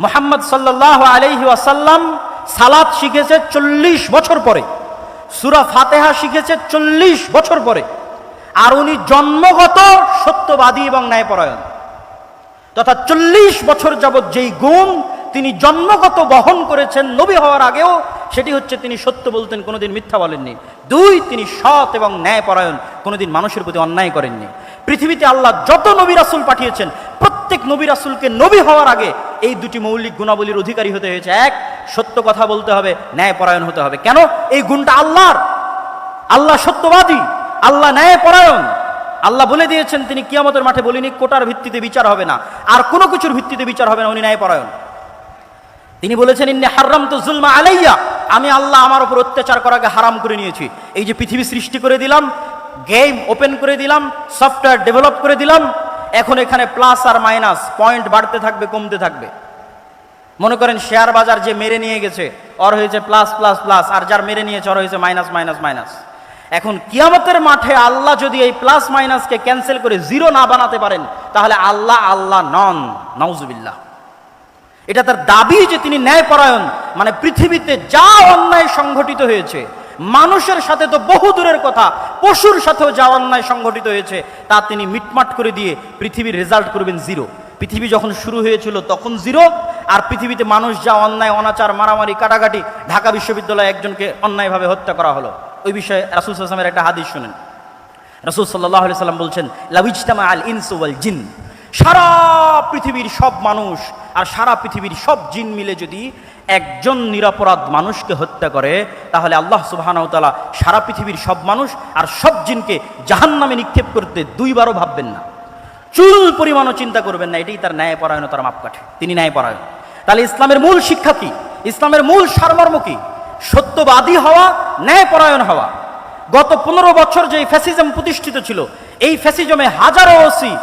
মুহাম্মদ সাল্লাল্লাহু আলাইহি ওয়াসাল্লাম সালাত শিখেছে 40 বছর পরে, সূরা ফাতিহা শিখেছে 40 বছর পরে। আর উনি জন্মগত সত্যবাদী এবং ন্যায়পরায়ণ, তথা 40 বছর যাবৎ যেই গুণ তিনি জন্মগত বহন করেছেন নবী হওয়ার আগেও, সেটি হচ্ছে তিনি সত্য বলতেন, কোনোদিন মিথ্যা বলেননি। 2, তিনি সৎ এবং ন্যায়পরায়ণ, কোনোদিন মানুষের প্রতি অন্যায় করেননি। পৃথিবীতে আল্লাহ যত নবী রাসূল পাঠিয়েছেন, প্রত্যেক নবী রাসূলকে নবী হওয়ার আগে এই দুটি মৌলিক গুণাবলীর অধিকারী হতে হয়েছে। এক, সত্য কথা বলতে হবে, ন্যায়পরায়ণ হতে হবে। কেন? এই গুণটা আল্লাহর। আল্লাহ সত্যবাদী, আল্লাহ ন্যায়পরায়ণ। আল্লাহ বলে দিয়েছেন, তিনি কিয়ামতের মাঠে বলিনি কোটার ভিত্তিতে বিচার হবে না, আর কোনো কিছুর ভিত্তিতে বিচার হবে না, উনি ন্যায়পরায়ণ। তিনি বলেছেন, ইন্নী হারামতু যুলমা আলাইয়া, আমি আল্লাহ আমার উপর অত্যাচার করাকে হারাম করে নিয়েছি। এই যে পৃথিবী সৃষ্টি করে দিলাম, গেম ওপেন করে দিলাম, সফটওয়্যার ডেভেলপ করে দিলাম, এখন এখানে প্লাস আর মাইনাস পয়েন্ট বাড়তে থাকবে, কমতে থাকবে। মনে করেন শেয়ার বাজার যে মেরে নিয়ে গেছে ওর হয়েছে প্লাস প্লাস প্লাস, আর যার মেরে নিয়েছে ওর হয়েছে মাইনাস মাইনাস মাইনাস। এখন কিয়ামতের মাঠে আল্লাহ যদি এই প্লাস মাইনাসকে ক্যান্সেল করে জিরো না বানাতে পারেন, তাহলে আল্লাহ আল্লাহ নন, নাউজুবিল্লাহ। এটা তার দাবি যে তিনি ন্যায়পরায়ণ। মানে পৃথিবীতে যা অন্যায় সংঘটিত হয়েছে, মানুষের সাথে তো বহু দূরের কথা, পশুর সাথেও যা অন্যায় সংঘটিত হয়েছে তা তিনি মিটমাট করে দিয়ে পৃথিবীর রেজাল্ট করবেন জিরো। পৃথিবী যখন শুরু হয়েছিল তখন জিরো, আর পৃথিবীতে মানুষ যা অন্যায় অনাচার মারামারি কাটাকাটি, ঢাকা বিশ্ববিদ্যালয়ে একজনকে অন্যায়ভাবে হত্যা করা হলো, ওই বিষয়ে রাসূল সাল্লাল্লাহু আলাইহি ওয়াসাল্লামের একটা হাদিস শুনেন। রাসূল সাল্লাল্লাহু আলাইহি ওয়াসাল্লাম বলছেন, লাউইজতামা আল ইনসু ওয়াল জিন, সারা পৃথিবীর সব মানুষ আর সারা পৃথিবীর সব জিন মিলে যদি একজন নিরপরাধ মানুষকে হত্যা করে, তাহলে আল্লাহ সুবহানাহু ওয়া তাআলা সারা পৃথিবীর সব মানুষ আর সব জিনকে জাহান্নামে নিক্ষেপ করতে 2 বারও ভাববেন না, চুল পরিমাণও চিন্তা করবেন না। এটাই তার ন্যায়পরায়ণতার মাপকাঠি, তিনি ন্যায়পরায়ণ। তাহলে ইসলামের মূল শিক্ষা কি? ইসলামের মূল সারমর্ম কি? সত্যবাদী হওয়া, ন্যায়পরায়ণ হওয়া। গত 15 বছর যে ফ্যাসিজম প্রতিষ্ঠিত ছিল, এই ফ্যাসিজমে হাজারো ওসি,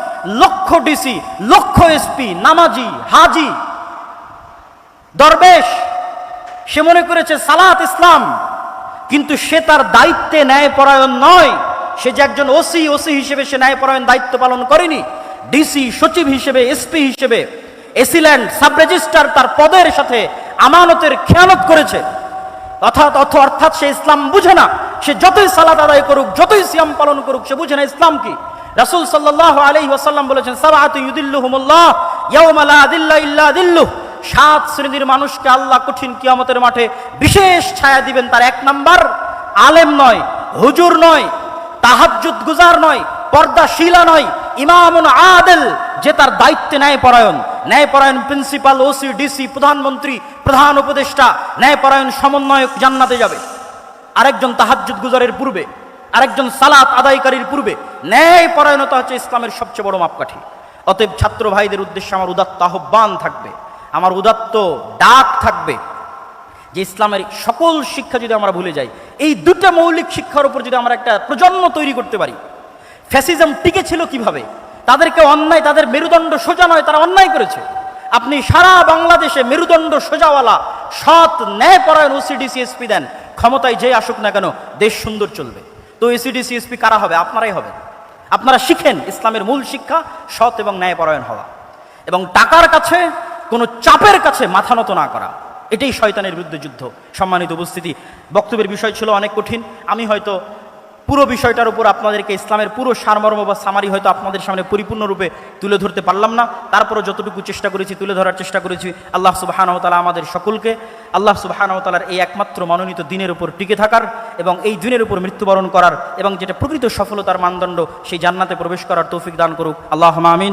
লক্ষ ডিসি, লক্ষ এসপি, নামাজি, হাজি, দরবেশ, সে মনে করেছে সালাত ইসলাম, কিন্তু সে তার দায়িত্বে ন্যায়পরায়ণ নয়। সে যে একজন ওসি হিসেবে সে ন্যায়পরায়ণ দায়িত্ব পালন করেনি। ডিসি, সচিব হিসেবে, এসপি হিসেবে, এসিল্যান্ড, সাব রেজিস্ট্রার, তার পদের সাথে আমানতের খেয়ানত করেছে। অর্থাৎ সে ইসলাম বুঝে না। সে যতই সালাত আদায় করুক, যতই সিয়াম পালন করুক, সে বুঝে না ইসলাম কি। রাসূল সাল্লাল্লাহু আলাইহি ওয়াসাল্লাম বলেছেন, সাবআতু ইউদিল্লুহুমুল্লাহ ইয়াওমা লা দিল্লা ইল্লা দিল্লুহ, 7 শ্রেণীর মানুষকে আল্লাহ কঠিন কিয়ামতের মাঠে বিশেষ ছায়া দিবেন। তার 1 নাম্বার, আলেম নয়, হুজুর নয়, তাহাজ্জুদ গুজার নয়, পর্দাশীলা নয়, ইমামুন আদিল, যে তার দায়িত্বে ন্যায়পরায়ণ। ন্যায়পরায়ণ প্রিন্সিপাল, ওসি, ডিসি, প্রধানমন্ত্রী, প্রধান উপদেষ্টা, ন্যায়পরায়ণ সমন্বয়ক জান্নাতে যাবে। আরেকজন তাহাজ্জুদ গুজারের পূর্বে, আরেকজন সালাত আদায়কারীর পূর্বে। ন্যায়পরায়ণতা হচ্ছে ইসলামের সবচেয়ে বড় মাপকাঠি। অতএব ছাত্র ভাইদের উদ্দেশ্যে আমার উদাত্ত আহ্বান থাকবে, আমার উদাত্ত ডাক থাকবে যে ইসলামের সকল শিক্ষা যদি আমরা ভুলে যাই, এই 2টা মৌলিক শিক্ষার উপর যদি আমরা একটা প্রজন্ম তৈরি করতে পারি। ফ্যাসিজম টিকে ছিল কিভাবে? তাদেরকে অন্যায়, তাদের মেরুদণ্ড সোজা নয়, তারা অন্যায় করেছে। আপনি সারা বাংলাদেশে মেরুদণ্ড সোজাওয়ালা সৎ ন্যায়পরায়ণ ওসিডিসি এসপি দেন, ক্ষমতায় যে আসুক না কেন দেশ সুন্দর চলবে। তো এসিডিসি এসপি কারা হবে? আপনারাই হবেন। আপনারা শিখেন ইসলামের মূল শিক্ষা, সৎ এবং ন্যায়পরায়ণ হওয়া, এবং টাকার কাছে, কোনো চাপের কাছে মাথা নত না করা। এটাই শয়তানের বিরুদ্ধে যুদ্ধ। সম্মানিত উপস্থিতি, বক্তব্যের বিষয় ছিল অনেক কঠিন। আমি হয়তো পুরো বিষয়টার উপর আপনাদেরকে ইসলামের পুরো সারমর্ম বা সামারি হয়তো আপনাদের সামনে পরিপূর্ণরূপে তুলে ধরতে পারলাম না। তারপরে যতটুকু চেষ্টা করেছি তুলে ধরার চেষ্টা করেছি। আল্লাহ সুবহানাহু ওয়া তাআলা আমাদের সকলকে আল্লাহ সুবহানাহু ওয়া তাআলার এই একমাত্র মনোনীত দ্বীনের উপর টিকে থাকার এবং এই দ্বীনের উপর মৃত্যুবরণ করার এবং যেটা প্রকৃত সফলতার মানদণ্ড, সেই জান্নাতে প্রবেশ করার তৌফিক দান করুক। আল্লাহুম্মা আমিন।